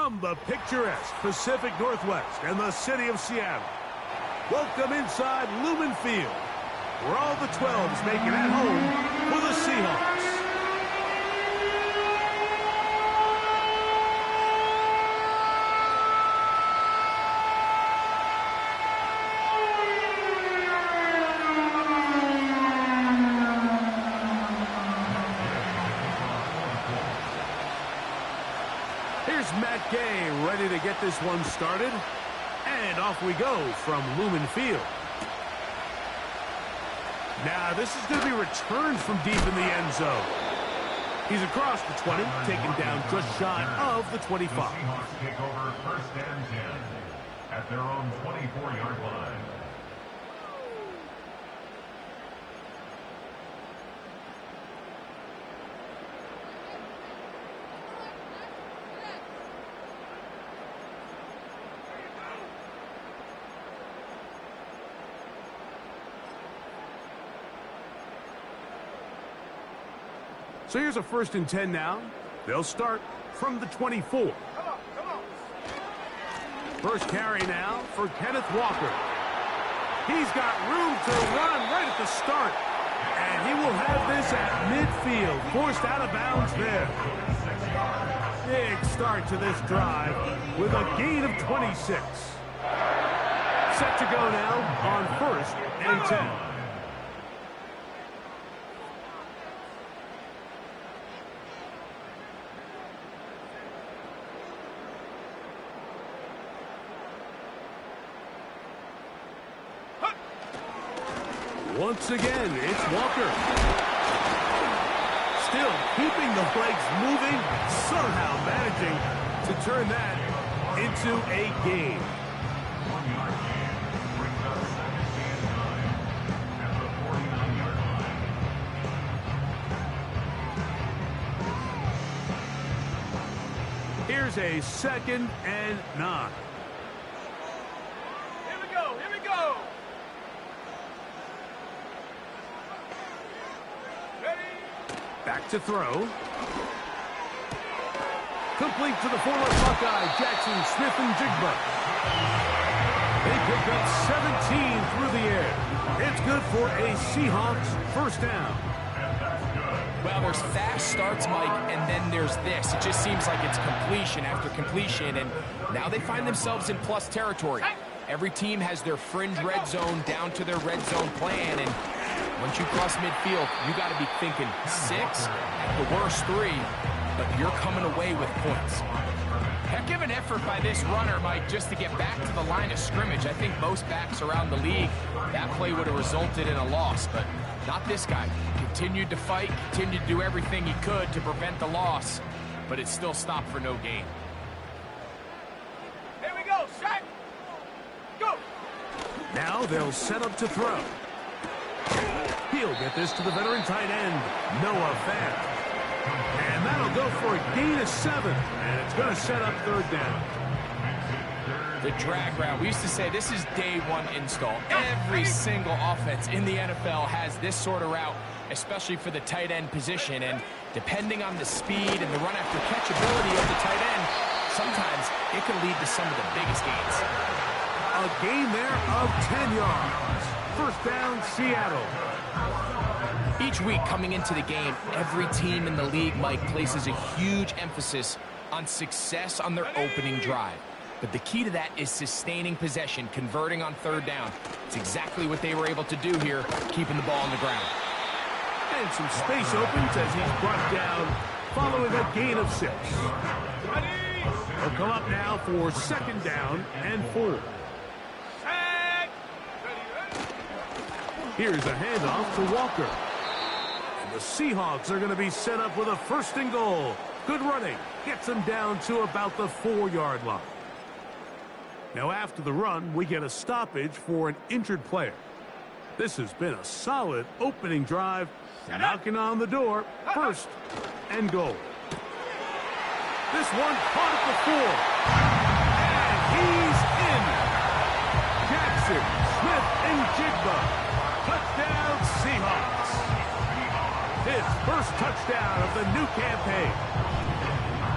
From the picturesque Pacific Northwest and the city of Seattle, welcome inside Lumen Field, where all the 12s make it at home for the Seahawks. Here's Matt Gay ready to get this one started. And off we go from Lumen Field. Now this is going to be returned from deep in the end zone. He's across the 20, taken down just shy of the 25. The Seahawks take over first and 10 at their own 24-yard line. So here's a 1st and 10 now. They'll start from the 24. First carry now for Kenneth Walker. He's got room to run right at the start. And he will have this at midfield, forced out of bounds there. Big start to this drive with a gain of 26. Set to go now on 1st and 10. Once again, it's Walker. Still keeping the legs moving, somehow managing to turn that into a gain. 1-yard gain brings up 2nd and 9 at the 49-yard line. Here's a 2nd and 9. Here we go, here we go. Back to throw. Complete to the former Buckeye, Jackson Smith-Njigba. They pick up 17 through the air. It's good for a Seahawks 1st down. Well, there's fast starts, Mike, and then there's this. It just seems like it's completion after completion, and now they find themselves in plus territory. Every team has their fringe red zone down to their red zone plan, and once you cross midfield, you got to be thinking 6, at the worst 3, but you're coming away with points. Heck of an effort by this runner, Mike, just to get back to the line of scrimmage. I think most backs around the league, that play would have resulted in a loss, but not this guy. Continued to fight, continued to do everything he could to prevent the loss, but it still stopped for no gain. Here we go, shot. Go. Now they'll set up to throw. He'll get this to the veteran tight end, Noah Fant. And that'll go for a gain of 7. And it's going to set up 3rd down. The drag route. We used to say this is day 1 install. Every single offense in the NFL has this sort of route, especially for the tight end position. And depending on the speed and the run after catch ability of the tight end, sometimes it can lead to some of the biggest gains. A gain there of 10 yards. 1st down, Seattle. Each week coming into the game, every team in the league, Mike, places a huge emphasis on success on their opening drive. But the key to that is sustaining possession, converting on 3rd down. It's exactly what they were able to do here, keeping the ball on the ground. And some space opens as he's brought down following a gain of 6. He'll come up now for 2nd down and 4. Here's a handoff to Walker. And the Seahawks are going to be set up with a 1st and goal. Good running. Gets them down to about the 4-yard line. Now after the run, we get a stoppage for an injured player. This has been a solid opening drive. Knocking on the door. 1st and goal. This one caught at the 4. And he's in. Jackson Smith-Njigba. Touchdown, Seahawks. His 1st touchdown of the new campaign.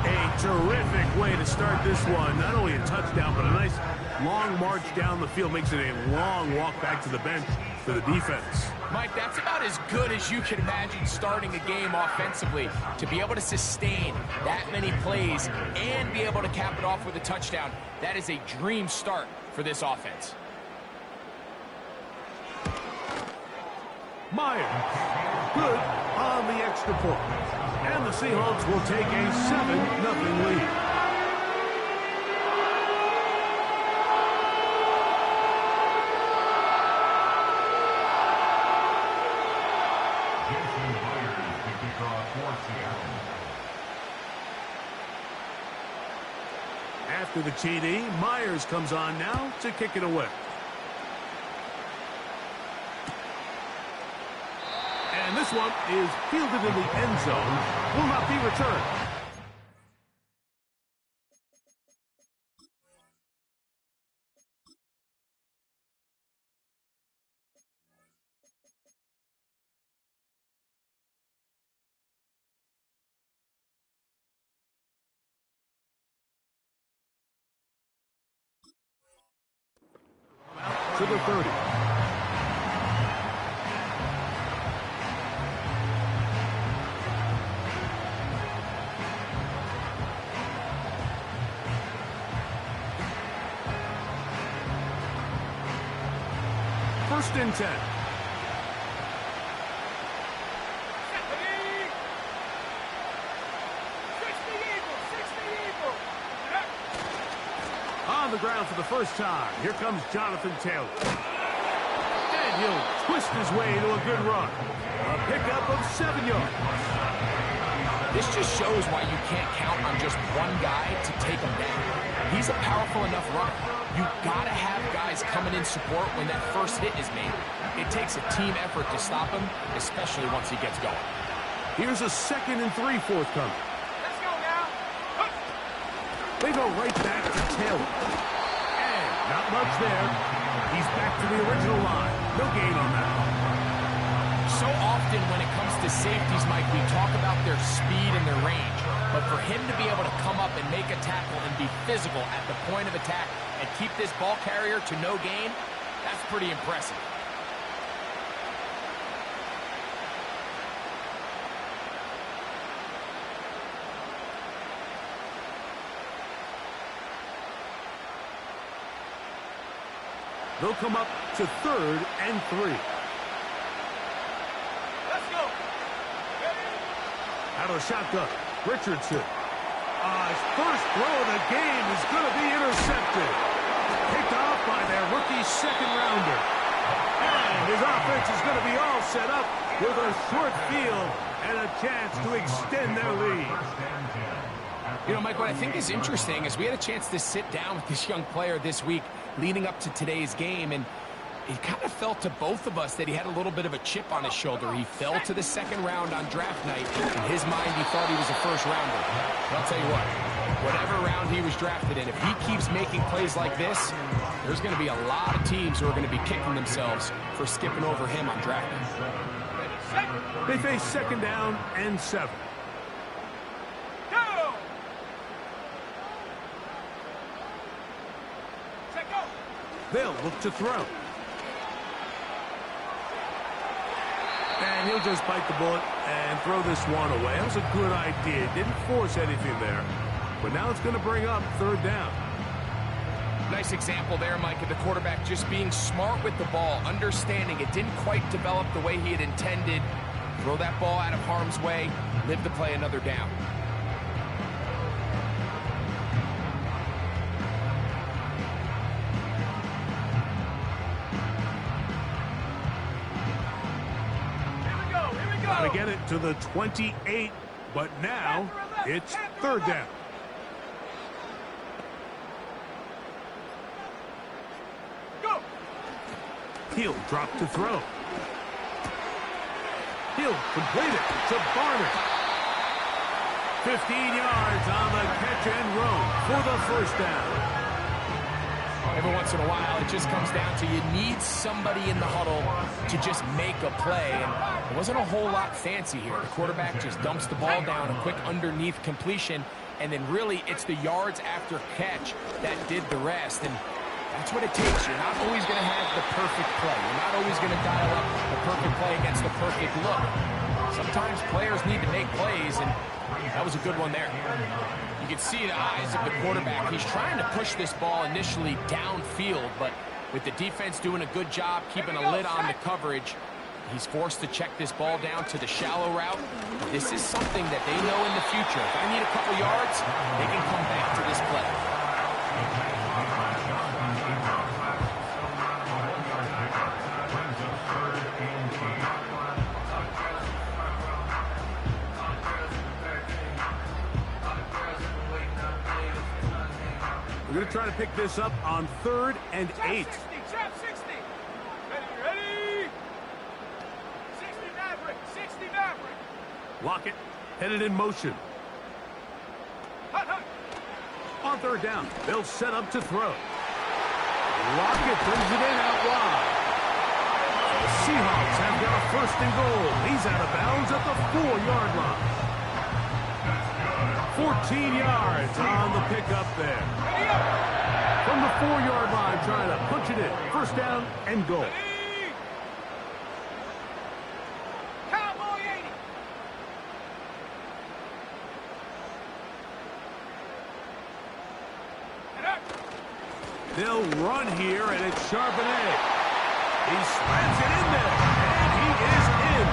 A terrific way to start this one. Not only a touchdown, but a nice long march down the field. Makes it a long walk back to the bench for the defense. Mike, that's about as good as you can imagine starting a game offensively. To be able to sustain that many plays and be able to cap it off with a touchdown, that is a dream start for this offense. Myers, good on the extra point. And the Seahawks will take a 7-0 lead. After the TD, Myers comes on now to kick it away. And this one is fielded in the end zone. Will not be returned. To the 30. First and 10. On the ground for the first time. Here comes Jonathan Taylor. And he'll twist his way to a good run. A pickup of 7 yards. This just shows why you can't count on just one guy to take him down. He's a powerful enough runner. You gotta have guys coming in support when that first hit is made. It takes a team effort to stop him, especially once he gets going. Here's a 2nd and 3 forthcoming. Let's go now. They go right back to Taylor. And not much there. He's back to the original line. No gain on that. So often when it comes to safeties, Mike, we talk about their speed and their range. But for him to be able to come up and make a tackle and be physical at the point of attack and keep this ball carrier to no gain, that's pretty impressive. They'll come up to 3rd and 3. Let's go. Out of the shotgun, Richardson. His first throw of the game is going to be intercepted. Picked off by their rookie 2nd-rounder. And his offense is going to be all set up with a short field and a chance to extend their lead. You know, Mike, what I think is interesting is we had a chance to sit down with this young player this week leading up to today's game, and it kind of felt to both of us that he had a little bit of a chip on his shoulder. He fell to the 2nd round on draft night. In his mind, he thought he was a first-rounder. But I'll tell you what, whatever round he was drafted in, if he keeps making plays like this, there's going to be a lot of teams who are going to be kicking themselves for skipping over him on draft night. They face 2nd down and 7. Go. They'll look to throw. And he'll just bite the bullet and throw this one away. That was a good idea. Didn't force anything there. But now it's going to bring up 3rd down. Nice example there, Mike, of the quarterback just being smart with the ball, understanding it didn't quite develop the way he had intended. Throw that ball out of harm's way, live to play another down. Got to get it to the 28, but now it's 3rd down. Go. He'll drop to throw. He'll complete it to Barner. 15 yards on the catch and run for the 1st down. Every once in a while, it just comes down to you need somebody in the huddle to just make a play. And it wasn't a whole lot fancy here. The quarterback just dumps the ball down, a quick underneath completion, and then really it's the yards after catch that did the rest. And that's what it takes. You're not always going to have the perfect play. You're not always going to dial up the perfect play against the perfect look. Sometimes players need to make plays, and that was a good one there. You can see the eyes of the quarterback. He's trying to push this ball initially downfield, but with the defense doing a good job keeping a lid on the coverage, he's forced to check this ball down to the shallow route. This is something that they know in the future. If I need a couple yards, they can come back to this play. We're going to try to pick this up on 3rd and 8. Trap 60. Ready. 60 Maverick. 60 Maverick. Lockett headed in motion. Hut, hut. On 3rd down, they'll set up to throw. Lockett brings it in out wide. The Seahawks have got a 1st and goal. He's out of bounds at the 4-yard line. 14 yards on the pickup there. From the 4-yard line, trying to punch it in. 1st down and goal. Cowboy 80. They'll run here, and it's Charbonnet. He slams it in there, and he is in.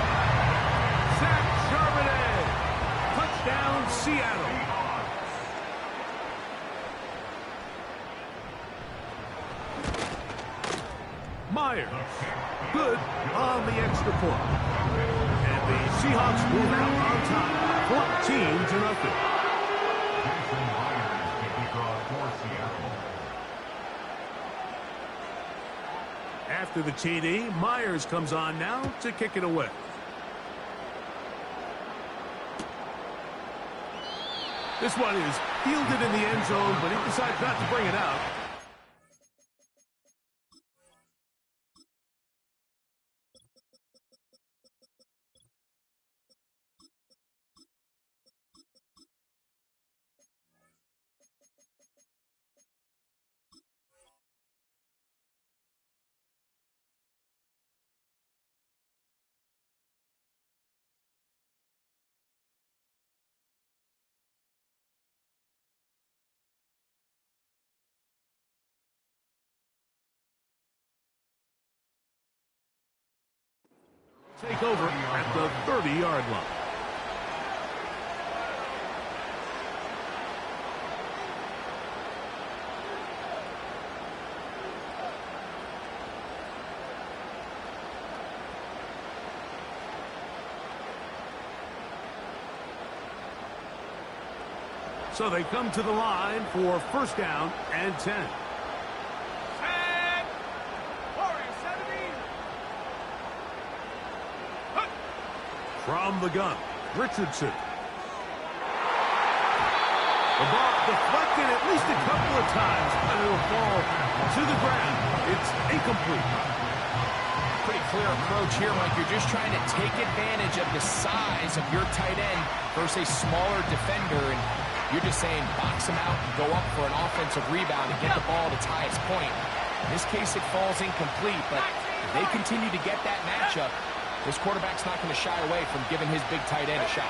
Zach Charbonnet. Touchdown, Seattle. Myers, good on the extra point. And the Seahawks move out on top, 14-0. After the TD, Myers comes on now to kick it away. This one is fielded in the end zone, but he decides not to bring it out. Take over at the 30-yard line. So they come to the line for 1st down and 10. From the gun, Richardson. The ball deflected at least a couple of times, but it will fall to the ground. It's incomplete. Pretty clear approach here, Mike. You're just trying to take advantage of the size of your tight end versus a smaller defender, and you're just saying box him out and go up for an offensive rebound and get the ball at its highest point. In this case, it falls incomplete, but if they continue to get that matchup, this quarterback's not going to shy away from giving his big tight end a shot.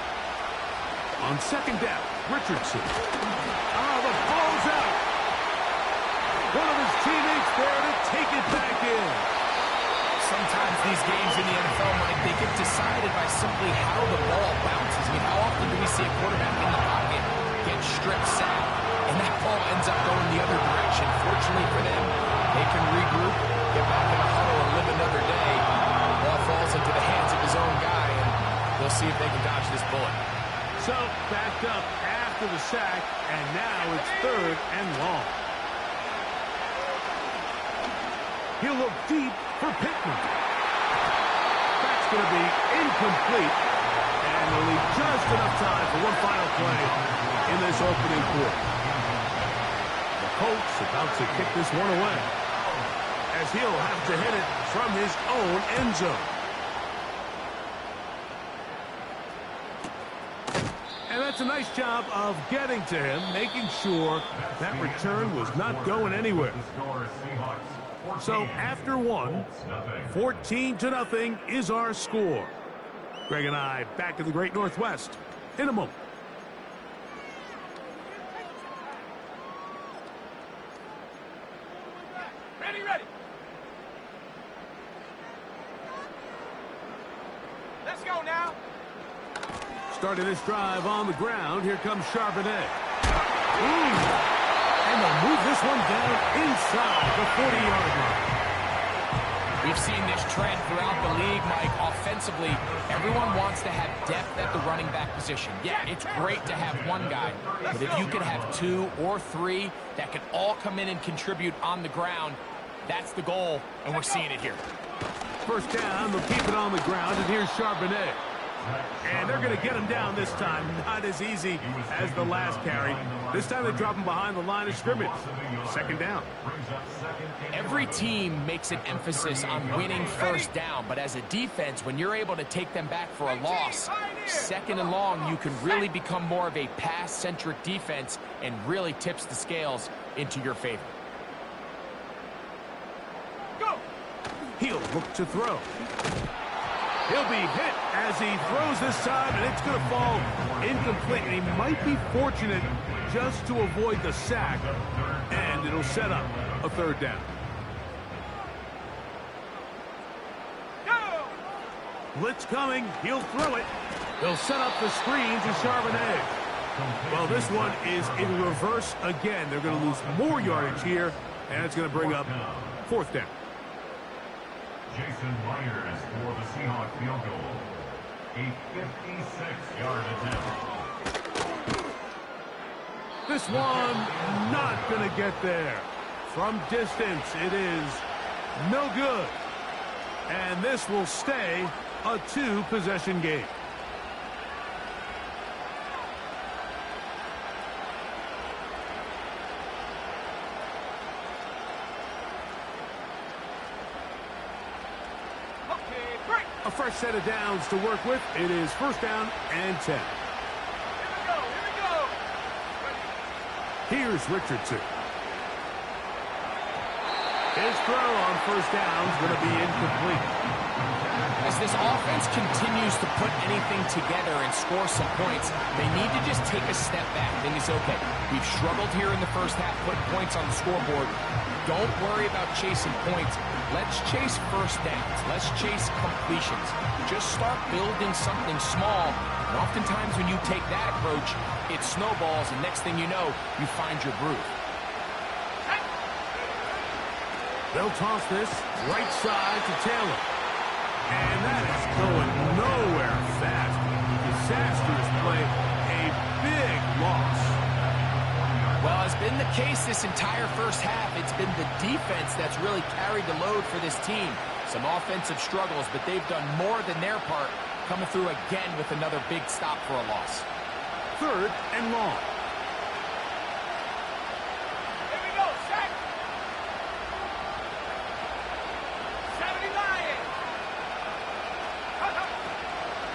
On 2nd down, Richardson. Oh, the ball's out. One of his teammates there to take it back in. Sometimes these games in the NFL, Mike, they get decided by simply how the ball bounces. I mean, how often do we see a quarterback in the pocket get strip sacked, and that ball ends up going the other direction? Fortunately for them, they can regroup, get back in the huddle, and live another day. Ball falls into the hands of his own guy, and they'll see if they can dodge this bullet. So, backed up after the sack, and now it's 3rd and long. He'll look deep for Pittman. That's going to be incomplete, and they'll leave just enough time for one final play in this opening quarter. The Colts about to kick this one away, as he'll have to hit it from his own end zone. And that's a nice job of getting to him, making sure that return was not going anywhere. So after one, 14-0 is our score. Greg and I back in the Great Northwest in a moment. Ready, ready. Let's go now. Starting this drive on the ground, here comes Charbonnet. And they'll move this one down inside the 40-yard line. We've seen this trend throughout the league, Mike. Offensively, everyone wants to have depth at the running back position. Yeah, it's great to have one guy, but if you can have two or three that can all come in and contribute on the ground, that's the goal, and we're seeing it here. First down, they'll keep it on the ground, and here's Charbonnet. And they're going to get him down this time. Not as easy as the last carry. This time they drop him behind the line of scrimmage. Second down. Every team makes an emphasis on winning first down, but as a defense, when you're able to take them back for a loss, second and long, you can really become more of a pass-centric defense and really tips the scales into your favor. Go. He'll look to throw. He'll be hit as he throws this time, and it's going to fall incomplete. And he might be fortunate just to avoid the sack, and it'll set up a third down. Go. Blitz coming. He'll throw it. They'll set up the screen to Charbonnet. Well, this one is in reverse again. They're going to lose more yardage here, and it's going to bring up fourth down. Jason Myers for the Seahawks field goal. A 56-yard attempt. This one not going to get there. From distance, it is no good. And this will stay a two-possession game. A fresh set of downs to work with. It is first down and 10. Here we go. Here's Richardson. His throw on first down is going to be incomplete. As this offense continues to put anything together and score some points, they need to just take a step back. I think it's okay. We've struggled here in the first half, putting points on the scoreboard. Don't worry about chasing points. Let's chase first downs. Let's chase completions. Just start building something small. And oftentimes when you take that approach, it snowballs, and next thing you know, you find your groove. They'll toss this right side to Taylor. And that is going nowhere fast. Disastrous play. A big loss. Well, as been the case this entire first half, it's been the defense that's really carried the load for this team. Some offensive struggles, but they've done more than their part, coming through again with another big stop for a loss. Third and long. Here we go. Set. 79.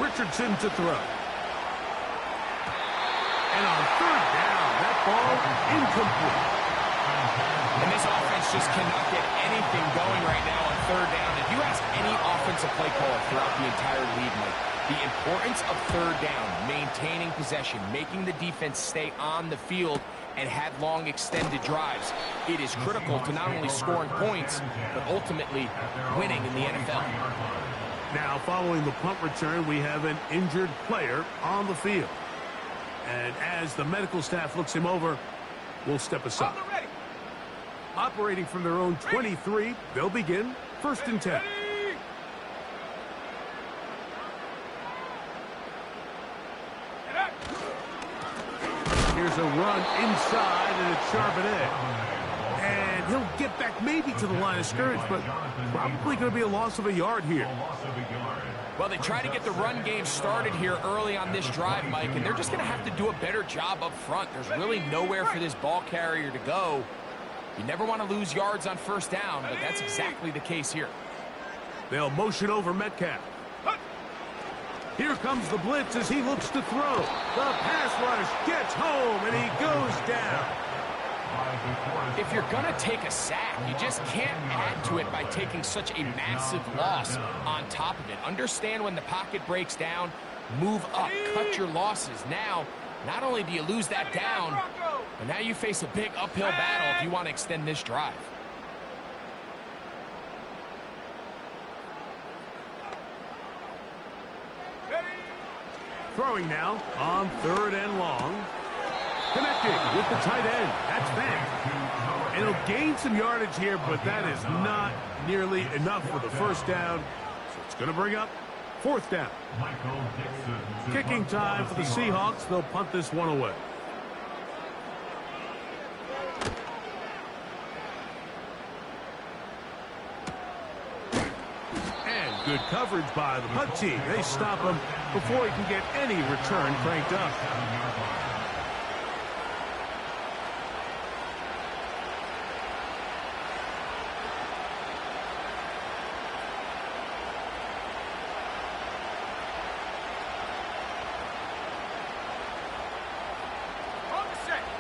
Richardson to throw. And on third down, that ball incomplete. And this offense just cannot get anything going right now on third down. If you ask any offensive play caller throughout the entire league, Mike, the importance of third down, maintaining possession, making the defense stay on the field and have long extended drives, it is critical to not only scoring points, but ultimately winning in the NFL. Now, following the punt return, we have an injured player on the field. And as the medical staff looks him over, we'll step aside. Operating from their own 23, they'll begin first and 10. Here's a run inside, and it's Charbonnet. And he'll get back maybe to the line of scrimmage, but probably going to be a loss of a yard here. Well, they try to get the run game started here early on this drive, Mike, and they're just going to have to do a better job up front. There's really nowhere for this ball carrier to go. You never want to lose yards on first down, but that's exactly the case here. They'll motion over Metcalf. Here comes the blitz as he looks to throw. The pass rush gets home, and he goes down. If you're going to take a sack, you just can't add to it by taking such a massive loss on top of it. Understand when the pocket breaks down, move up, cut your losses. Now, not only do you lose that down, but now you face a big uphill battle if you want to extend this drive. Throwing now on 3rd and long. Connecting with the tight end. That's Van. And he'll gain some yardage here, but that is not nearly enough for the first down. So it's going to bring up 4th down. Kicking time for the Seahawks. They'll punt this one away. And good coverage by the punt team. They stop him before he can get any return cranked up.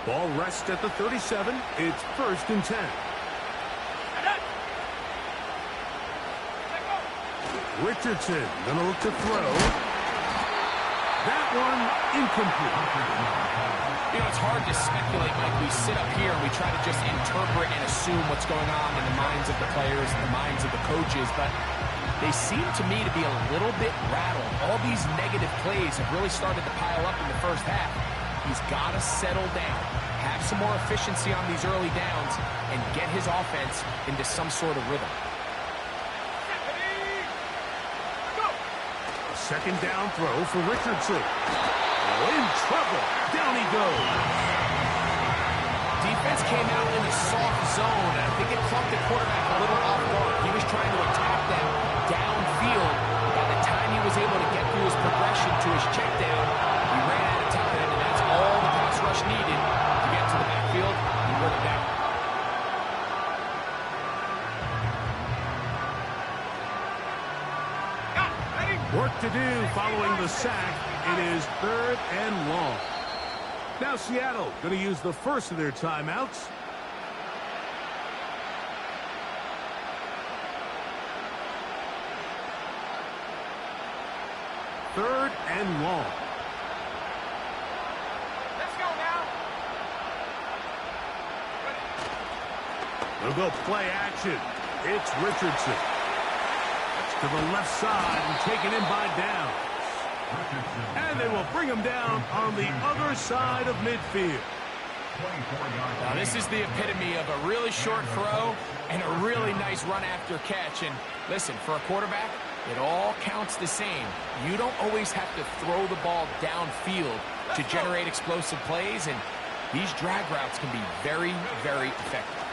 Ball rests at the 37. It's 1st and 10. Richardson gonna look to throw. That one incomplete. You know, it's hard to speculate, Mike. We sit up here and we try to just interpret and assume what's going on in the minds of the players and the minds of the coaches, but they seem to me to be a little bit rattled. All these negative plays have really started to pile up in the first half. He's got to settle down, have some more efficiency on these early downs, and get his offense into some sort of rhythm. A 2nd down throw for Richardson. In trouble. Down he goes. Defense came out in a soft zone, and I think it caught the quarterback a little off guard. He was trying to attack them downfield. By the time he was able to get through his progression to his check down, he ran out of time, and that's all the pass rush needed to get to the backfield and bring it down. Work to do following the sack. It is 3rd and long. Now Seattle going to use the first of their timeouts. Third and long. Let's go now. They'll go play action. It's Richardson. To the left side and taken in by Downs. And they will bring him down on the other side of midfield. Now this is the epitome of a really short throw and a really nice run after catch. And listen, for a quarterback, it all counts the same. You don't always have to throw the ball downfield to generate explosive plays, and these drag routes can be very, very effective.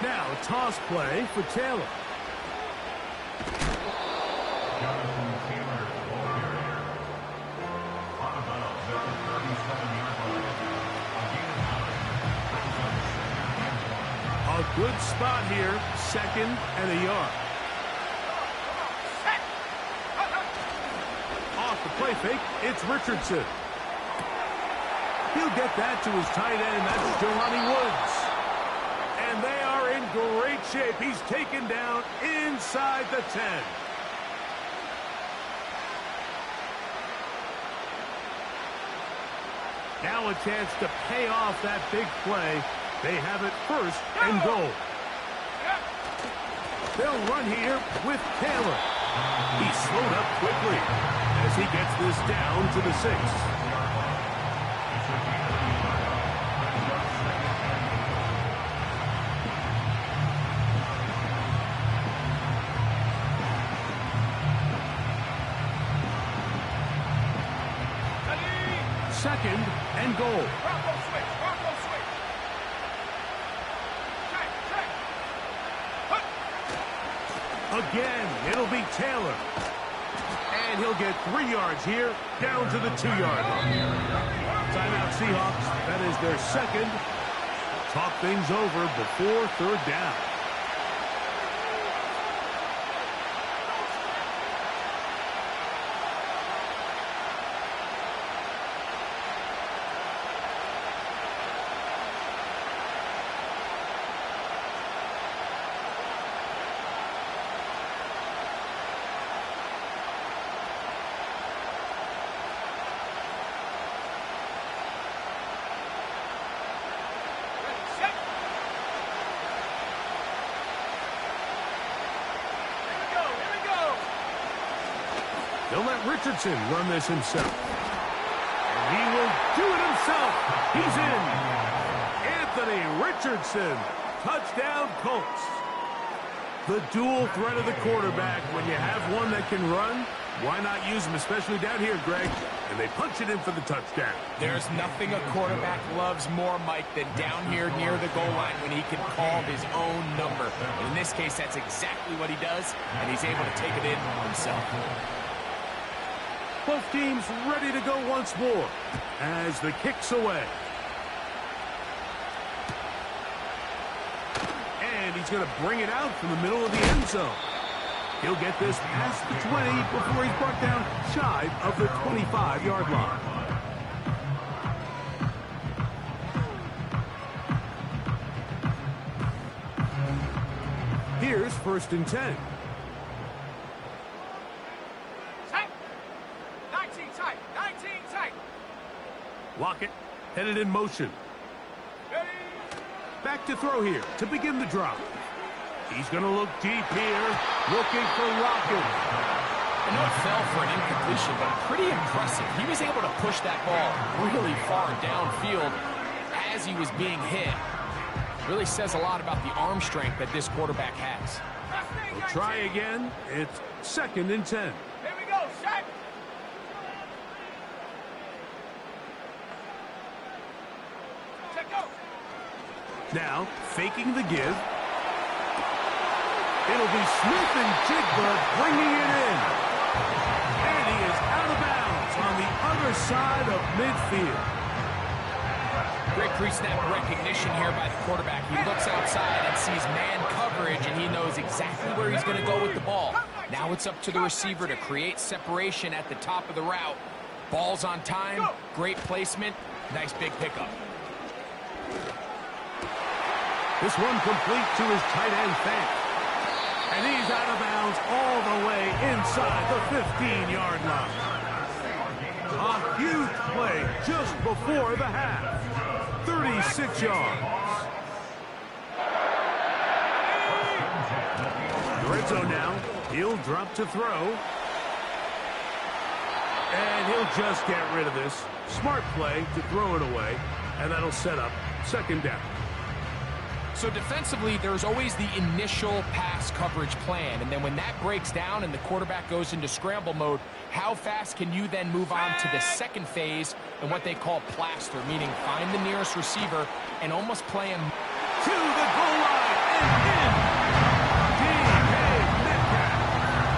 Now a toss play for Taylor. A good spot here, 2nd and a yard. Off the play fake, it's Richardson. He'll get that to his tight end, that's Jelani Woods. And they are in great shape. He's taken down inside the 10. Now a chance to pay off that big play. They have it 1st and goal. They'll run here with Taylor. He slowed up quickly as he gets this down to the 6. Second and goal. Bronco switch. Bronco switch. Check, check. Hut. Again, it'll be Taylor. And he'll get 3 yards here, down to the 2-yard line. Timeout Seahawks. That is their 2nd. Talk things over before 3rd down. He'll let Richardson run this himself. And he will do it himself. He's in. Anthony Richardson. Touchdown, Colts. The dual threat of the quarterback. When you have one that can run, why not use him, especially down here, Greg? And they punch it in for the touchdown. There's nothing a quarterback loves more, Mike, than down here near the goal line when he can call his own number. And in this case, that's exactly what he does, and he's able to take it in himself. Both teams ready to go once more as the kick's away. And he's going to bring it out from the middle of the end zone. He'll get this past the 20 before he's brought down shy of the 25-yard line. Here's 1st and 10. Tight. 19 tight. 19 tight. Lockett headed in motion. Ready. Back to throw here to begin the drive. He's going to look deep here, looking for Lockett. I know it fell for an incompletion, but pretty impressive. He was able to push that ball really far downfield as he was being hit. Really says a lot about the arm strength that this quarterback has. We'll try again. It's 2nd and 10. Here we go. Shaq. Check go. Now, faking the give. It'll be Smith and Jigba bringing it in. And he is out of bounds on the other side of midfield. Great pre-snap recognition here by the quarterback. He looks outside and sees man coverage, and he knows exactly where he's going to go with the ball. Now it's up to the receiver to create separation at the top of the route. Ball's on time, great placement, nice big pickup. This one complete to his tight end Fant. And he's out of bounds all the way inside the 15-yard line. A huge play just before the half. 36 yards. The red zone now. He'll drop to throw. And he'll just get rid of this. Smart play to throw it away. And that'll set up 2nd down. So defensively, there's always the initial pass coverage plan. And then when that breaks down and the quarterback goes into scramble mode, how fast can you then move on to the second phase and what they call plaster, meaning find the nearest receiver and almost play him to the goal line and in. D.K. Metcalf.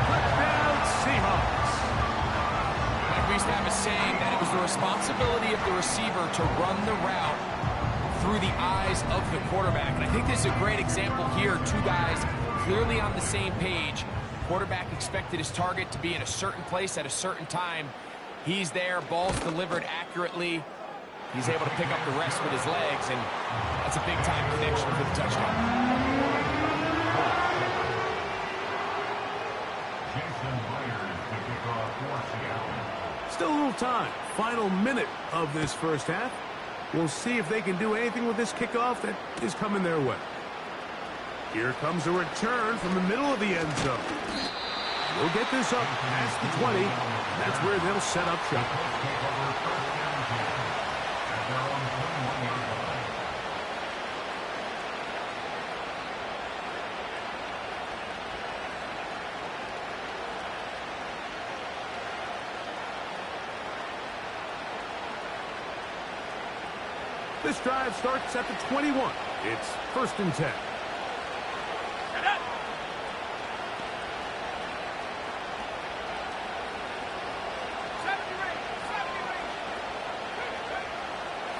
Touchdown Seahawks. Mike, we used to have a saying that it was the responsibility of the receiver to run the route through the eyes of the quarterback. And I think this is a great example here. Two guys clearly on the same page. Quarterback expected his target to be in a certain place at a certain time. He's there, ball's delivered accurately. He's able to pick up the rest with his legs, and that's a big-time connection for the touchdown. Still a little time. Final minute of this first half. We'll see if they can do anything with this kickoff that is coming their way. Here comes a return from the middle of the end zone. We'll get this up past the 20. That's where they'll set up shop. This drive starts at the 21. It's 1st and 10.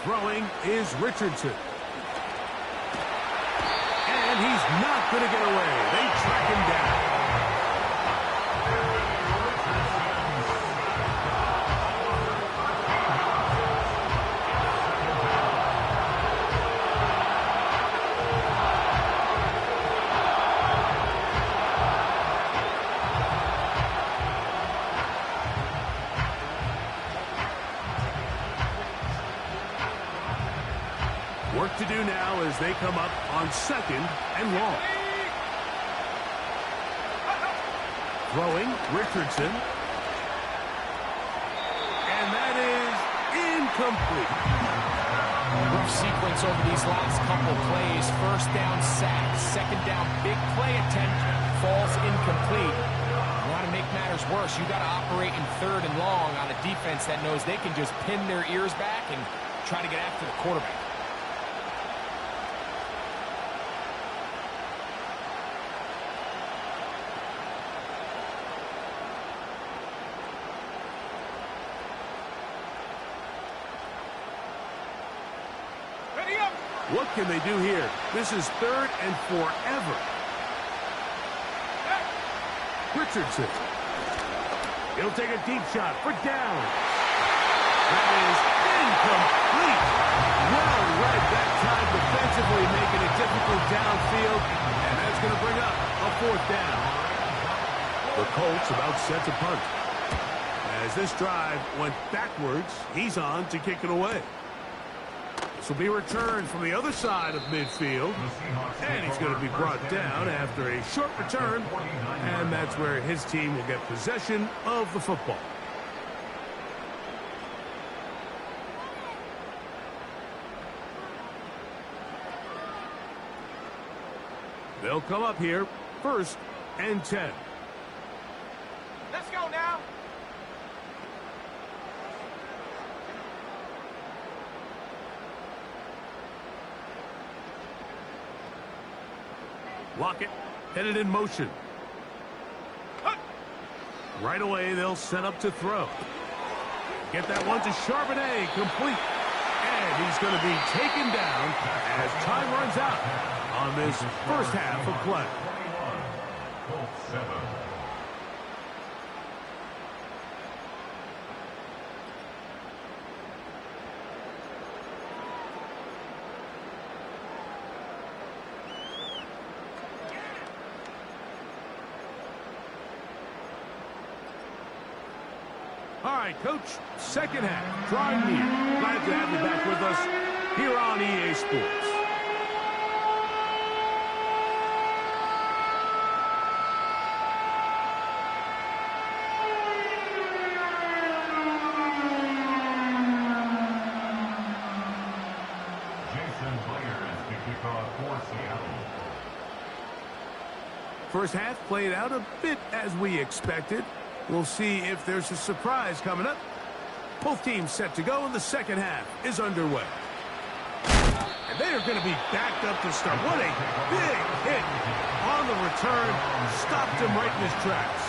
Throwing is Richardson. And he's not going to get away. They track him down. Work to do now as they come up on 2nd and long. Throwing, Richardson. incomplete. Rough sequence over these last couple plays. First down sack, second down big play attempt falls incomplete. You want to make matters worse, you got to operate in third and long on a defense that knows they can just pin their ears back and try to get after the quarterback. What can they do here? This is third and forever. Richardson. He'll take a deep shot for down. That is incomplete. Well read that time defensively, making it difficult downfield. And that's going to bring up a fourth down. The Colts about set to punt. As this drive went backwards, he's on to kick it away. This will be returned from the other side of midfield. And he's going to be brought down after a short return. And that's where his team will get possession of the football. They'll come up here, 1st and 10. Let's go now. Lockett headed in motion. Right away, they'll set up to throw. Get that one to Charbonnet, complete. And he's going to be taken down as time runs out on this first half of play. 7. All right, Coach, second half, drawing near. Glad to have you back with us here on EA Sports. Jason Players to kick off for Seattle. First half played out a bit as we expected. We'll see if there's a surprise coming up. Both teams set to go, and the second half is underway. And they are going to be backed up to start. What a big hit on the return. Stopped him right in his tracks.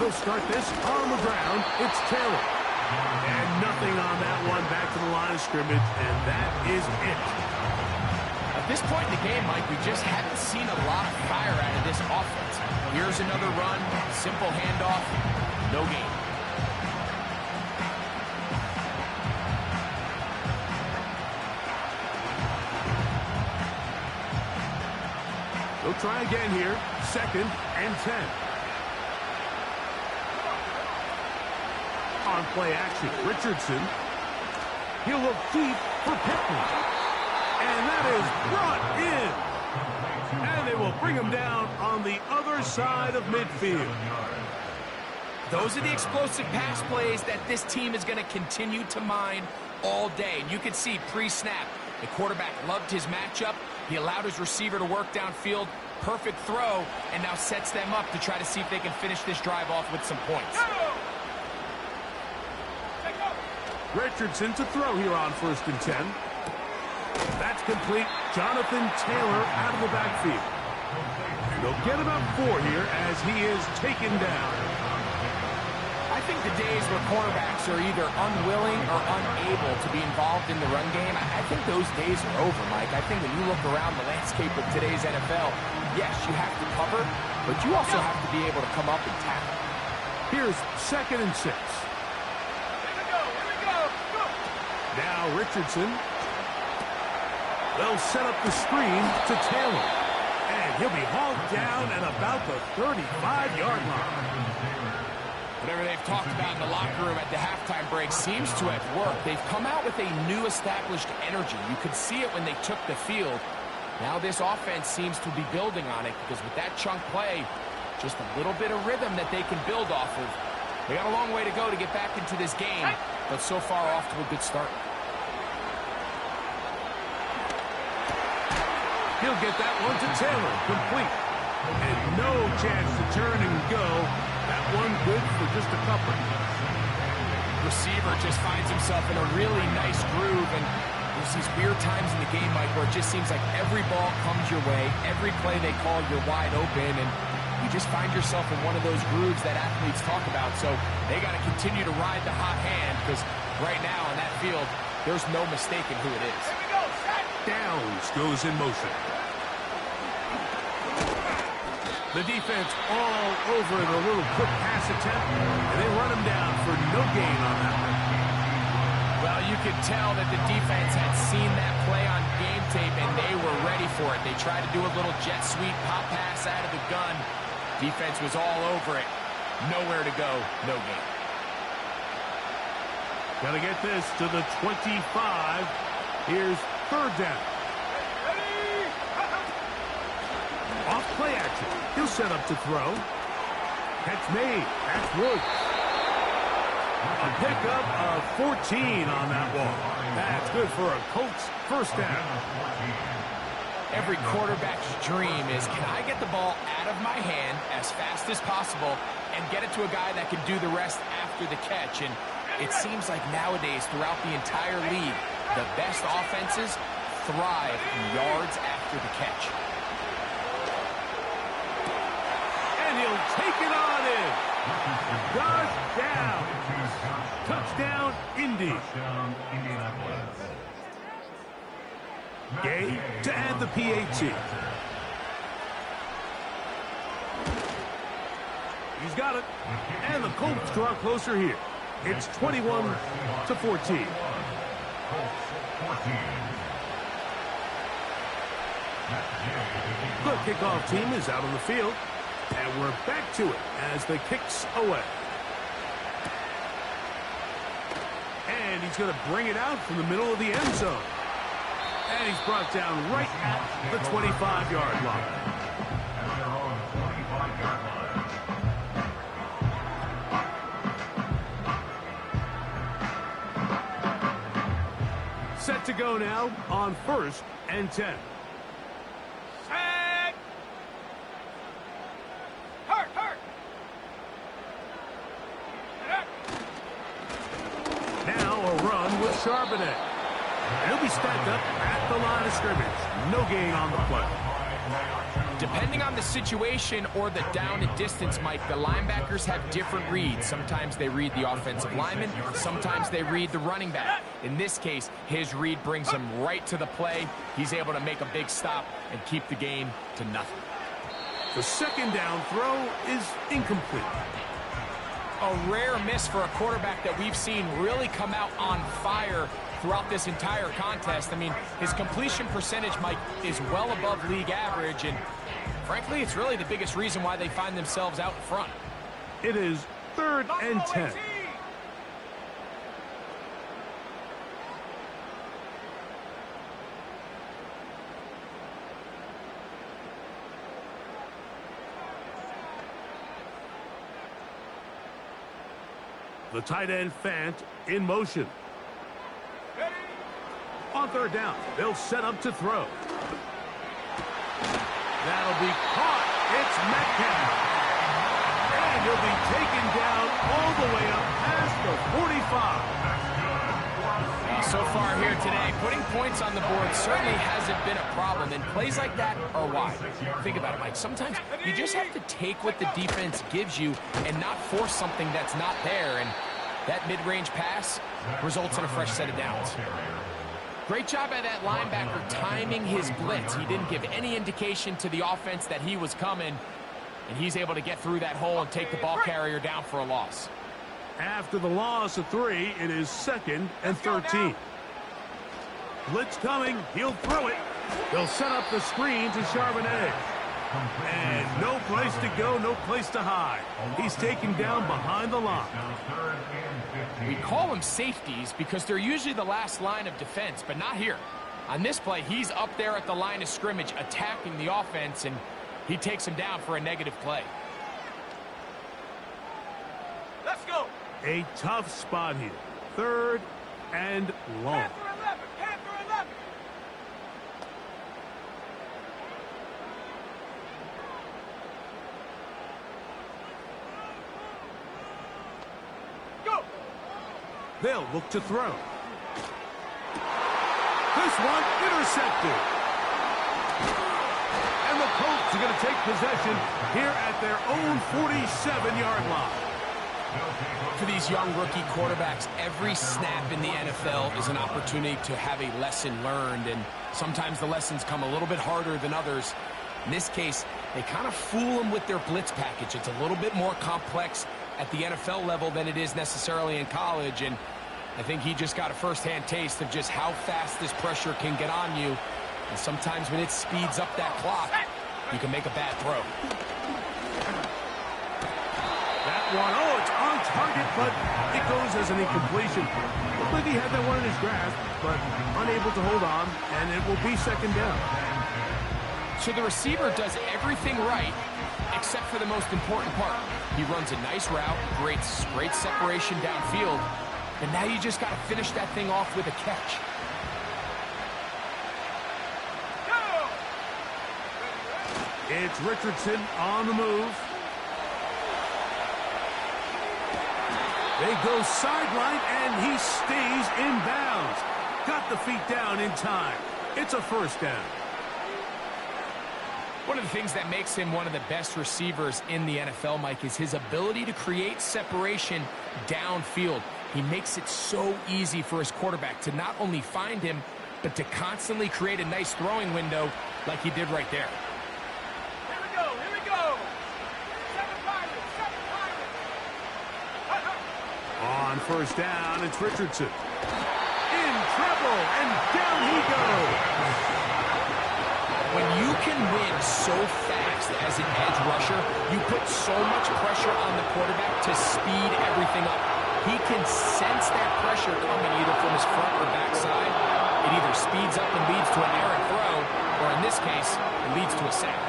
They'll start this on the ground. It's Taylor. And nothing on that one. Back to the line of scrimmage, and that is it. At this point in the game, Mike, we just haven't seen a lot of fire out of this offense. Here's another run, simple handoff, no gain. They'll try again here. 2nd and 10. On play action, Richardson. He'll look deep for Pittman. And that is brought in. And they will bring him down on the other side of midfield. Those are the explosive pass plays that this team is going to continue to mine all day. And you can see pre-snap, the quarterback loved his matchup. He allowed his receiver to work downfield. Perfect throw, and now sets them up to try to see if they can finish this drive off with some points. Richardson to throw here on 1st and 10. That's complete. Jonathan Taylor out of the backfield. They'll get about 4 here as he is taken down. I think the days where cornerbacks are either unwilling or unable to be involved in the run game, I think those days are over, Mike. I think when you look around the landscape of today's NFL, yes, you have to cover, but you also have to be able to come up and tackle. Here's 2nd and 6. Now Richardson. They'll set up the screen to Taylor. And he'll be hauled down at about the 35-yard line. Whatever they've talked about in the locker room at the halftime break seems to have worked. They've come out with a new established energy. You could see it when they took the field. Now this offense seems to be building on it because with that chunk play, just a little bit of rhythm that they can build off of. They got a long way to go to get back into this game, but so far off to a good start. He'll get that one to Taylor, complete. And no chance to turn and go. That one good for just a couple. Receiver just finds himself in a really nice groove, and there's these weird times in the game, Mike, where it just seems like every ball comes your way, every play they call, you're wide open, and you just find yourself in one of those grooves that athletes talk about. So they got to continue to ride the hot hand because right now on that field, there's no mistaking who it is. Downs goes in motion. The defense all over the little quick pass attempt, and they run him down for no gain on that one. Well, you could tell that the defense had seen that play on game tape, and they were ready for it. They tried to do a little jet sweep pop pass out of the gun. Defense was all over it. Nowhere to go, no gain. Got to get this to the 25. Here's third down. Off play action. He'll set up to throw. Catch made. That's Woods. A pickup of 14 on that ball. That's good for a Colts first down. Every quarterback's dream is, can I get the ball out of my hand as fast as possible and get it to a guy that can do the rest after the catch? And it seems like nowadays throughout the entire league, the best offenses thrive in yards after the catch. And he'll take it on in. Goes down. Touchdown, Indy. Gay to add the PAT. He's got it. And the Colts draw closer here. It's 21-14. The kickoff team is out on the field. And we're back to it as the kick's away. And he's going to bring it out from the middle of the end zone. And he's brought down right at the 25-yard line. Set to go now on 1st and 10. Charbonnet. He'll be stacked up at the line of scrimmage. No gain on the play. Depending on the situation or the down and distance, Mike, the linebackers have different reads. Sometimes they read the offensive lineman. Sometimes they read the running back. In this case, his read brings him right to the play. He's able to make a big stop and keep the game to nothing. The second down throw is incomplete. A rare miss for a quarterback that we've seen really come out on fire throughout this entire contest. I mean, his completion percentage, Mike, is well above league average, and frankly, it's really the biggest reason why they find themselves out in front. It is 3rd and 10. The tight end Fant in motion. On 3rd down, they'll set up to throw. That'll be caught. It's Metcalf. And he'll be taken down all the way up past the 45. So far here today, putting points on the board certainly hasn't been a problem, and plays like that are why. Think about it, Mike. Sometimes you just have to take what the defense gives you and not force something that's not there, and that mid-range pass results in a fresh set of downs. Great job by that linebacker timing his blitz. He didn't give any indication to the offense that he was coming, and he's able to get through that hole and take the ball carrier down for a loss. After the loss of 3, it is 2nd and 13. Blitz coming. He'll throw it. They'll set up the screen to Charbonnet. And no place to go, no place to hide. He's taken down behind the line. We call them safeties because they're usually the last line of defense, but not here. On this play, he's up there at the line of scrimmage attacking the offense, and he takes him down for a negative play. Let's go. A tough spot here. 3rd and long. Panther 11. Panther 11. Go. They'll look to throw. This one intercepted. And the Colts are going to take possession here at their own 47-yard line. For these young rookie quarterbacks, every snap in the NFL is an opportunity to have a lesson learned, and sometimes the lessons come a little bit harder than others. In this case, they kind of fool them with their blitz package. It's a little bit more complex at the NFL level than it is necessarily in college, and I think he just got a first-hand taste of just how fast this pressure can get on you, and sometimes when it speeds up that clock, you can make a bad throw. That one, oh, it's on target, but it goes as an incompletion. Looked like he had that one in his grasp, but unable to hold on, and it will be 2nd down. So the receiver does everything right, except for the most important part. He runs a nice route, great separation downfield, and now you just got to finish that thing off with a catch. It's Richardson on the move. They go sideline, and he stays in bounds. Got the feet down in time. It's a 1st down. One of the things that makes him one of the best receivers in the NFL, Mike, is his ability to create separation downfield. He makes it so easy for his quarterback to not only find him, but to constantly create a nice throwing window like he did right there. Here we go. Here we go. 7 Pirates. 7 Pirates. On 1st down, it's Richardson. In trouble, and down he goes. When you can win so fast as an edge rusher, you put so much pressure on the quarterback to speed everything up. He can sense that pressure coming either from his front or back side. It either speeds up and leads to an errant throw, or in this case, it leads to a sack.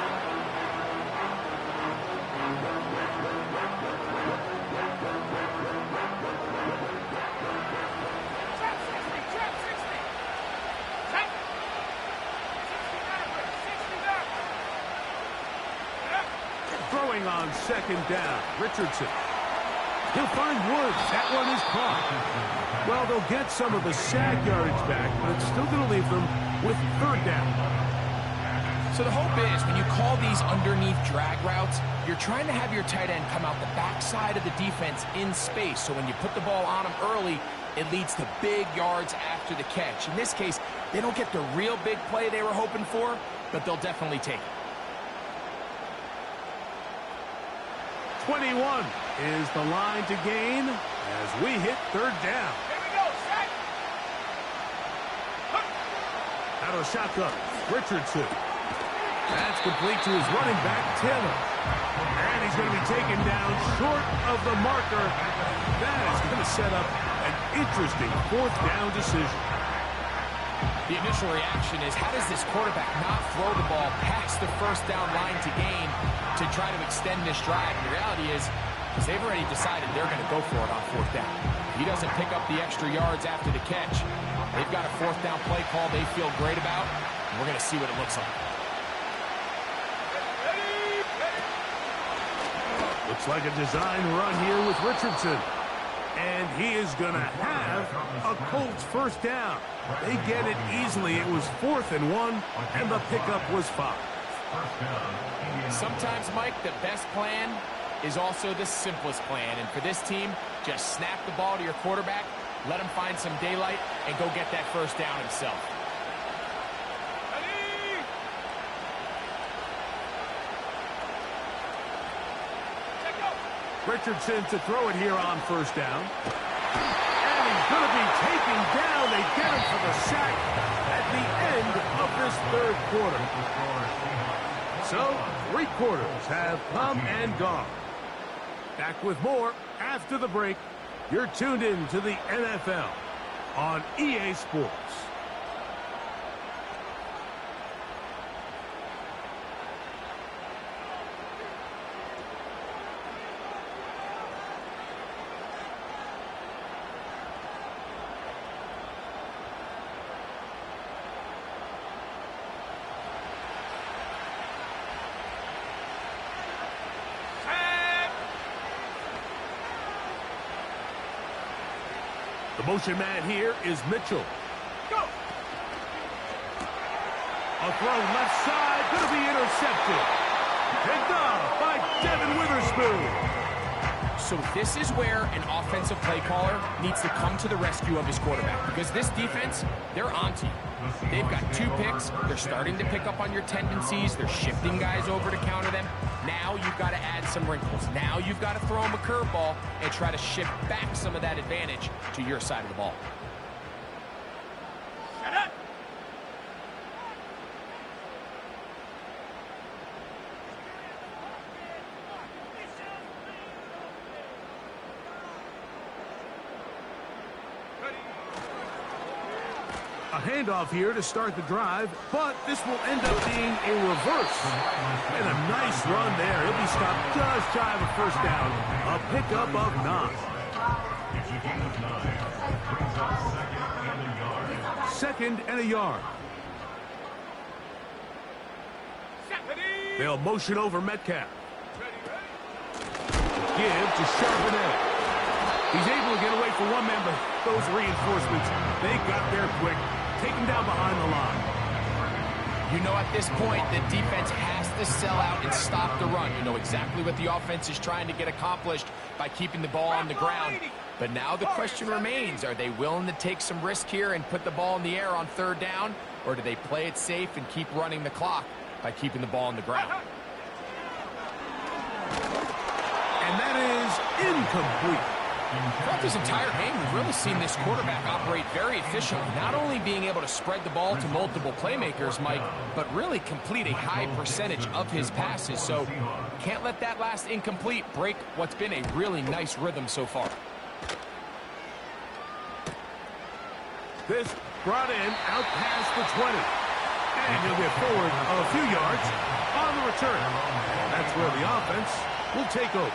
Throwing on 2nd down, Richardson. He'll find Woods. That one is caught. Well, they'll get some of the sack yardage back, but it's still going to leave them with 3rd down. So the hope is when you call these underneath drag routes, you're trying to have your tight end come out the backside of the defense in space. So when you put the ball on him early, it leads to big yards after the catch. In this case, they don't get the real big play they were hoping for, but they'll definitely take it. 21 is the line to gain as we hit 3rd down. Here we go. Set. Out of shotgun, Richardson. That's complete to his running back, Taylor. And he's going to be taken down short of the marker. That is going to set up an interesting 4th down decision. The initial reaction is, how does this quarterback not throw the ball past the 1st down line to gain to try to extend this drive? And the reality is they've already decided they're going to go for it on 4th down. He doesn't pick up the extra yards after the catch. They've got a 4th down play call they feel great about, and we're going to see what it looks like. Looks like a design run here with Richardson. And he is going to have a Colts 1st down. They get it easily. It was 4th and 1, and the pickup was 5. Sometimes, Mike, the best plan is also the simplest plan. And for this team, just snap the ball to your quarterback, let him find some daylight, and go get that 1st down himself. Richardson to throw it here on 1st down. And he's going to be taken down. They get him for the sack. this third quarter. So, 3 quarters have come and gone. Back with more after the break. You're tuned in to the NFL on EA Sports. The motion man here is Mitchell. Go! A throw left side, going to be intercepted. Picked off by Devin Witherspoon. So this is where an offensive play caller needs to come to the rescue of his quarterback, because this defense, they're onto you. They've got 2 picks. They're starting to pick up on your tendencies. They're shifting guys over to counter them. Now you've got to add some wrinkles. Now you've got to throw them a curveball and try to shift back some of that advantage to your side of the ball. Shut up! A handoff here to start the drive, but this will end up being a reverse. And a nice run there. He'll be stopped just shy of a first down. A pickup of 9. It's a gain of 9. Brings up 2nd and a yard. 2nd and a yard. They'll motion over Metcalf. Give to Charbonnet. He's able to get away from one man, but those reinforcements, they got there quick. Take him down behind the line. You know, at this point, the defense has to sell out and stop the run. You know exactly what the offense is trying to get accomplished by keeping the ball on the ground. But now the question remains, are they willing to take some risk here and put the ball in the air on 3rd down? Or do they play it safe and keep running the clock by keeping the ball on the ground? And that is incomplete. Throughout this entire game, we've really seen this quarterback operate very efficiently, not only being able to spread the ball to multiple playmakers, Mike, but really complete a high percentage of his passes. So can't let that last incomplete break what's been a really nice rhythm so far. This brought in out past the 20. And he'll get forward a few yards on the return. That's where the offense will take over.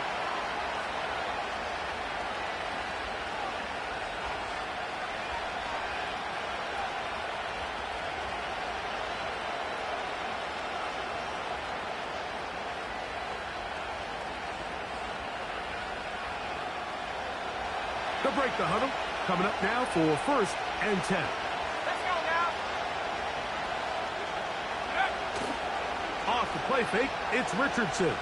They'll break the huddle. Coming up now for 1st and 10. Let's go now! Off the play fake, it's Richardson.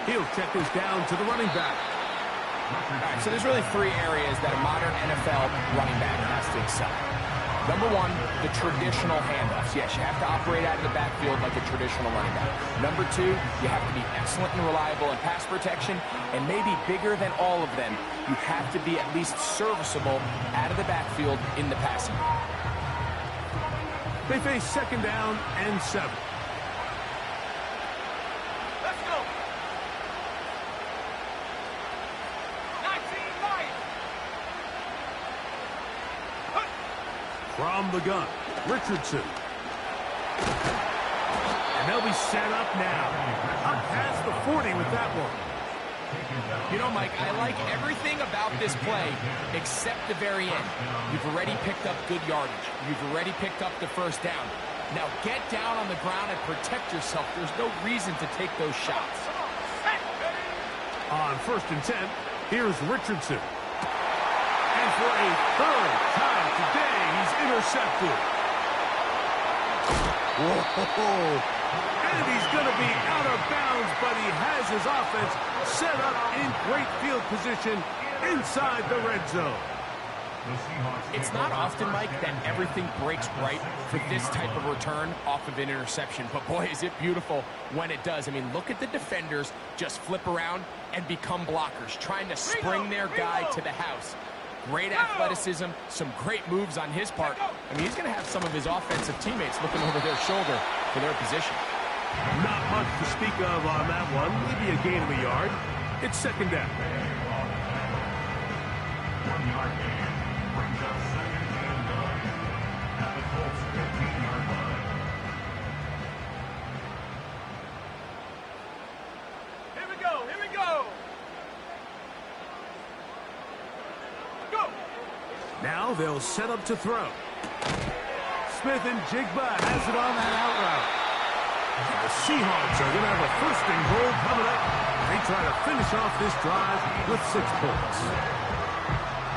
He'll check this down to the running back. All right, so there's really 3 areas that a modern NFL running back has to excel. Number 1, the traditional handoffs. Yes, you have to operate out of the backfield like a traditional running back. Number 2, you have to be excellent and reliable in pass protection, and maybe bigger than all of them, you have to be at least serviceable out of the backfield in the passing. They face 2nd down and 7. Let's go! 19 right! From the gun, Richardson. And they'll be set up now. Up past the 40 with that one. You know, Mike, I like everything about this play except the very end. You've already picked up good yardage. You've already picked up the 1st down. Now get down on the ground and protect yourself. There's no reason to take those shots. On 1st and 10, here's Richardson. And for a 3rd time today, he's intercepted. Whoa! And he's going to be out of bounds, but he has his offense set up in great field position inside the red zone. It's not often, Mike, that everything breaks right for this type of return off of an interception. But boy, is it beautiful when it does. I mean, look at the defenders just flip around and become blockers, trying to spring their guy to the house. Great athleticism, some great moves on his part. I mean, he's going to have some of his offensive teammates looking over their shoulder for their position. Not much to speak of on that one. Maybe a gain of a yard. It's second down. 1 yard gain brings up second and 9 at the Colts 15-yard line. Here we go. Here we go. Go. Now they'll set up to throw. Smith and Jigba has it on that out route. And the Seahawks are going to have a first and goal coming up. They try to finish off this drive with 6 points.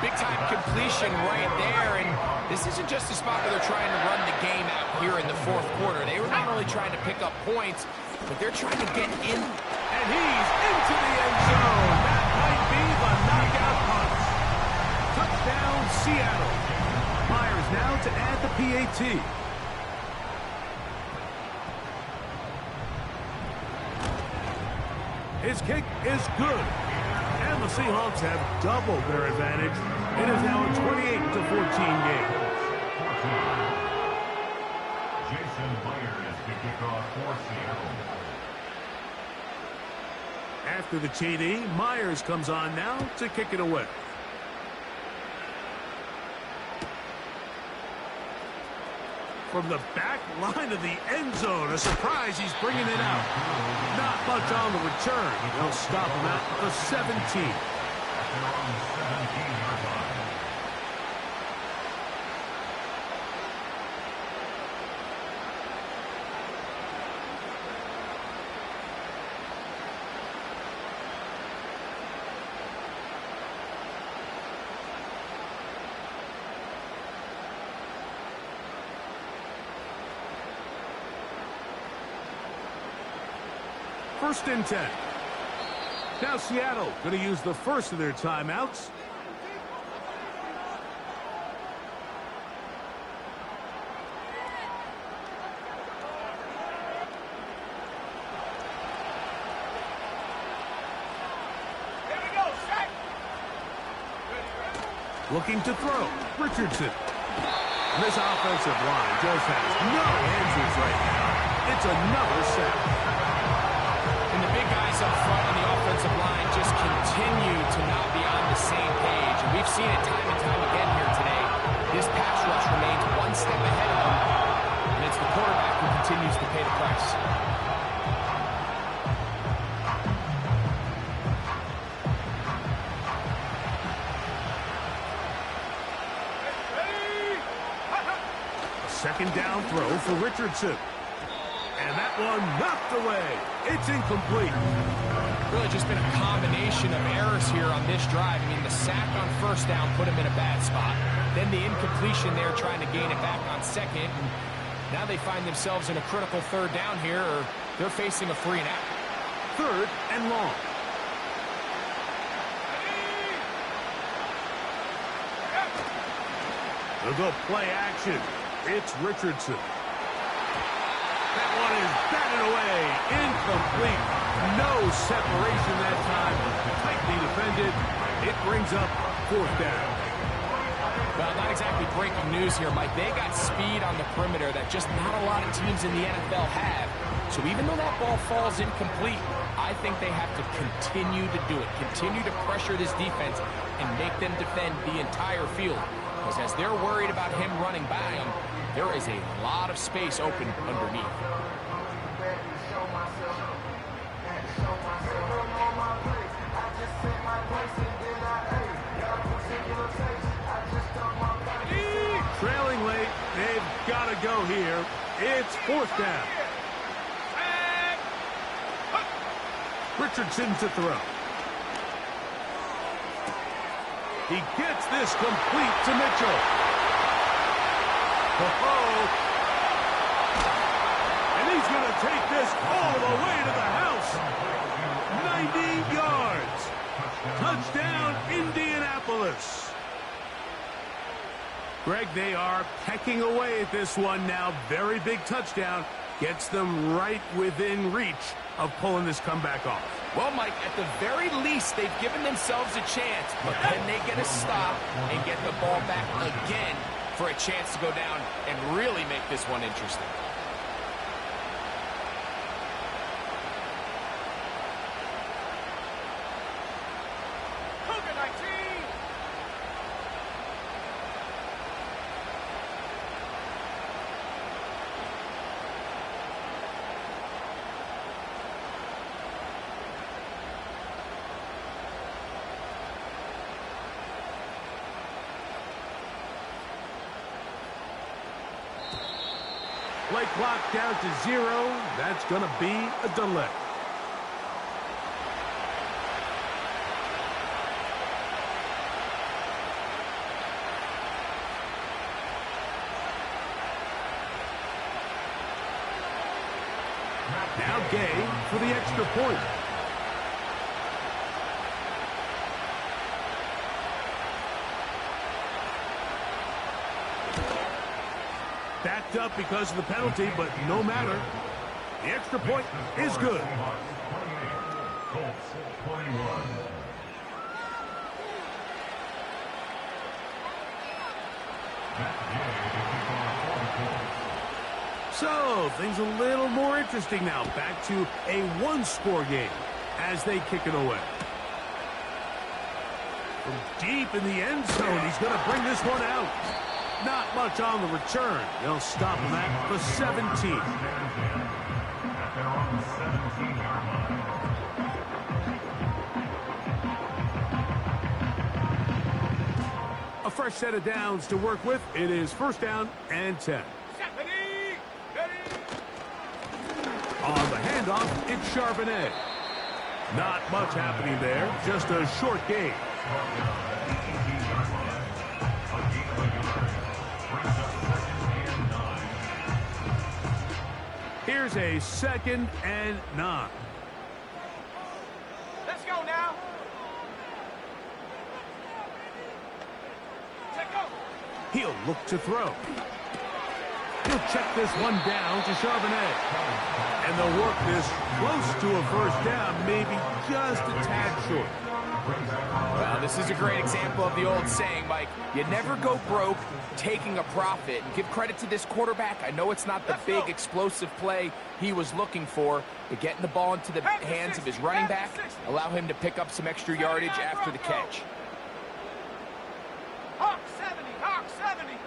Big-time completion right there, and this isn't just a spot where they're trying to run the game out here in the fourth quarter. They were not only trying to pick up points, but they're trying to get in. And he's into the end zone. That might be the knockout punch. Touchdown, Seattle. Myers now to add the PAT. His kick is good. And the Seahawks have doubled their advantage. It is now a 28-14 game. Jason Myers to kick off for Seattle. After the TD, Myers comes on now to kick it away. From the back line of the end zone, a surprise, he's bringing it out. Not much on the return. They'll stop him at the 17. They're on the 17-yard line. First and 10. Now Seattle going to use the first of their timeouts. Here we go. Set. Looking to throw. Richardson. This offensive line just has no answers right now. It's another sack. And the big guys up front on the offensive line just continue to not be on the same page. And we've seen it time and time again here today. This pass rush remains one step ahead of them. And it's the quarterback who continues to pay the price. A second down throw for Richardson. And that one knocked away. It's incomplete. Really just been a combination of errors here on this drive. I mean, the sack on first down put him in a bad spot. Then the incompletion there trying to gain it back on second. And now they find themselves in a critical third down here, or they're facing a 3 and out. Third and long. They'll go play action. It's Richardson. That one is batted away. Incomplete. No separation that time. Tightly defended. It brings up fourth down. Well, not exactly breaking news here, Mike. They got speed on the perimeter that just not a lot of teams in the NFL have. So even though that ball falls incomplete, I think they have to continue to do it. Continue to pressure this defense and make them defend the entire field. Because as they're worried about him running by them, there is a lot of space open underneath. Trailing late, they've got to go here. It's fourth down. Richardson to throw. He gets this complete to Mitchell. And he's going to take this all the way to the house. 90 yards. Touchdown, Indianapolis. Greg, they are pecking away at this one now. Very big touchdown. Gets them right within reach of pulling this comeback off. Well, Mike, at the very least, they've given themselves a chance, but can they get a stop and get the ball back again for a chance to go down and really make this one interesting? Play clock down to 0. That's going to be a delay. Now Gay for the extra point. Backed up because of the penalty, but no matter. The extra point is good. Colts 21. So, things a little more interesting now. Back to a one-score game as they kick it away. From deep in the end zone, he's going to bring this one out. Not much on the return. They'll stop him at the 17. They're on the 17-yard line. A fresh set of downs to work with. It is first down and 10. On the handoff, it's Charbonnet. Not much happening there. Just a short gain. Here's a 2nd and 9. Let's go now. Let go. He'll look to throw. He'll check this one down to Charbonnet. And they'll work this close to a first down, maybe just a tad short. Well, this is a great example of the old saying, Mike. You never go broke taking a profit. And give credit to this quarterback. I know it's not the big explosive play he was looking for, but getting the ball into the hands of his running back, allow him to pick up some extra yardage after the catch. Hawk 70, Hawk 70.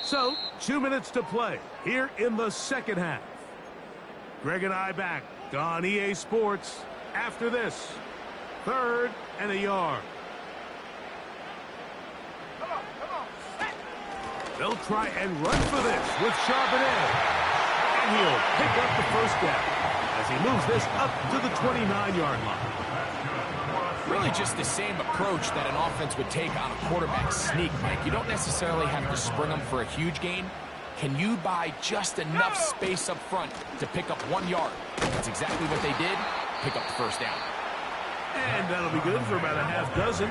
So, 2 minutes to play here in the second half. Greg and I back on EA Sports after this. 3rd and a yard. Come on, set. They'll try and run for this with Charbonnet. And he'll pick up the first down as he moves this up to the 29-yard line. Really just the same approach that an offense would take on a quarterback sneak, Mike. You don't necessarily have to spring them for a huge gain. Can you buy just enough space up front to pick up 1 yard? That's exactly what they did. Pick up the first down. And that'll be good for about a half dozen.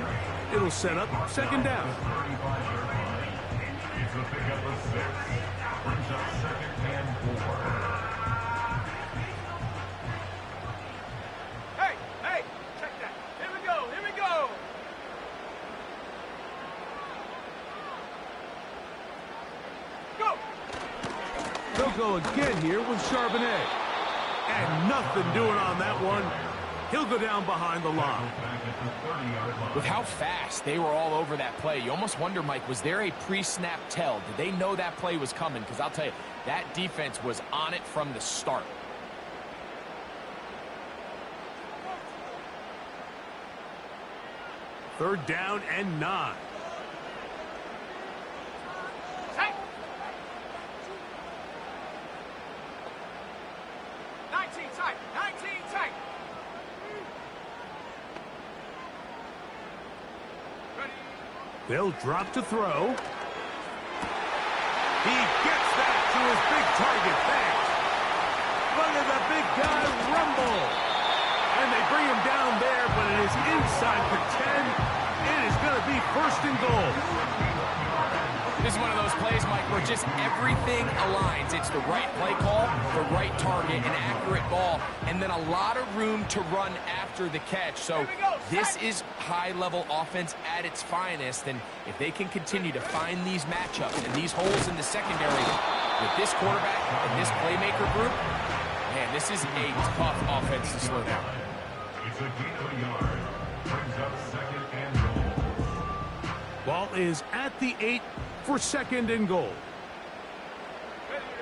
It'll set up 2nd down. It's a pick up of 6. Brings up 2nd and 4. Hey, check that. Here we go. Go. They'll go again here with Charbonnet. And nothing doing on that one. He'll go down behind the line. With how fast they were all over that play, you almost wonder, Mike, was there a pre-snap tell? Did they know that play was coming? Because I'll tell you, that defense was on it from the start. Third down and 9. Tight. 19 tight. 19 tight. Ready. They'll drop to throw. He gets that to his big target. Thanks. Look at the big guy rumble. And they bring him down there, but it is inside the 10. It is going to be 1st and goal. This is one of those plays, Mike, where just everything aligns. It's the right play call, the right target, an accurate ball, and then a lot of room to run after the catch. So this is high-level offense at its finest, and if they can continue to find these matchups and these holes in the secondary with this quarterback and this playmaker group, man, this is a tough offense to slow down. It's a gain of a yard. Brings up second and goal. Ball is at the 8 for second and goal.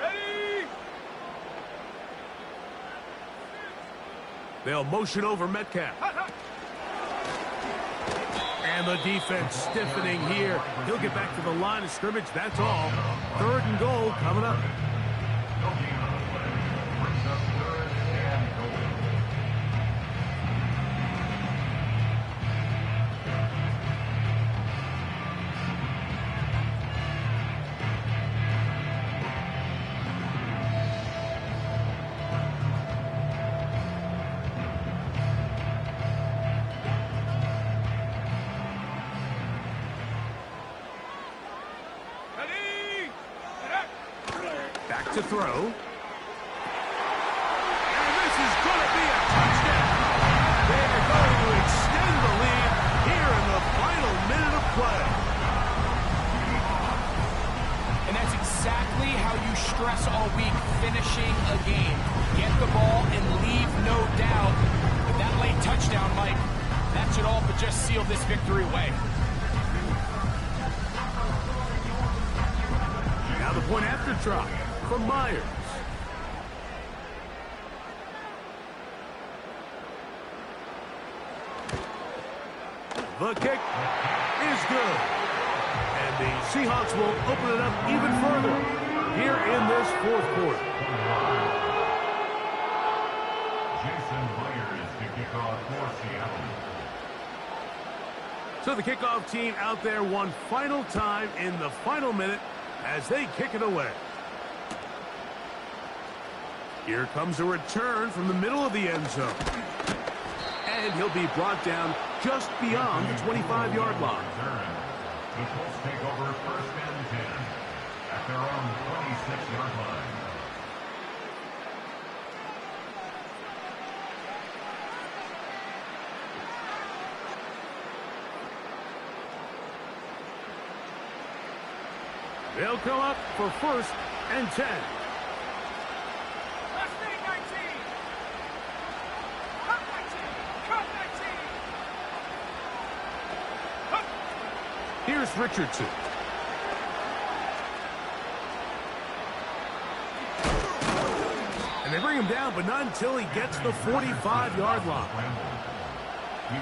Ready? They'll motion over Metcalf. And the defense stiffening here. He'll get back to the line of scrimmage, that's all. Third and goal coming up. No gain on the play. Brings up third and goal. Ready? Back to throw. And this is going to be a touchdown. They are going to extend the lead here in the final minute of play. And that's exactly how you stress all week, finishing a game. Get the ball and leave no doubt. But that late touchdown, Mike, that should all but just seal this victory away. Now the point after try from Myers. The kick is good. And the Seahawks will open it up even further here in this fourth quarter. Jason Myers to kick off for Seattle. So the kickoff team out there one final time in the final minute as they kick it away. Here comes a return from the middle of the end zone. And he'll be brought down just beyond the 25-yard line. The Colts take over first and 10 at their own 26-yard line. They'll come up for first and 10. Last thing, 19. Cut 19. Cut 19. Here's Richardson. And they bring him down, but not until he gets the 45-yard line.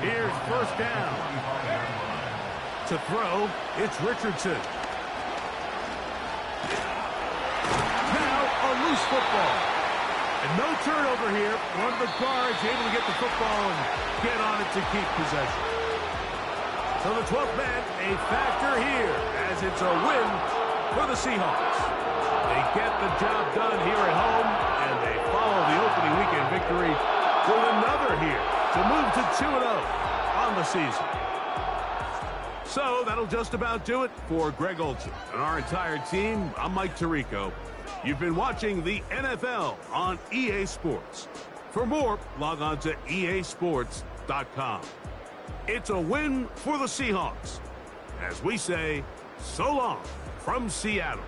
Here's first down. To throw, it's Richardson. Loose football. And no turnover here. One of the guards able to get the football and get on it to keep possession. So the 12th man, a factor here as it's a win for the Seahawks. They get the job done here at home, and they follow the opening weekend victory with another here to move to 2-0 on the season. So that'll just about do it for Greg Olson and our entire team. I'm Mike Tirico. You've been watching the NFL on EA Sports. For more, log on to easports.com. It's a win for the Seahawks. As we say, so long from Seattle.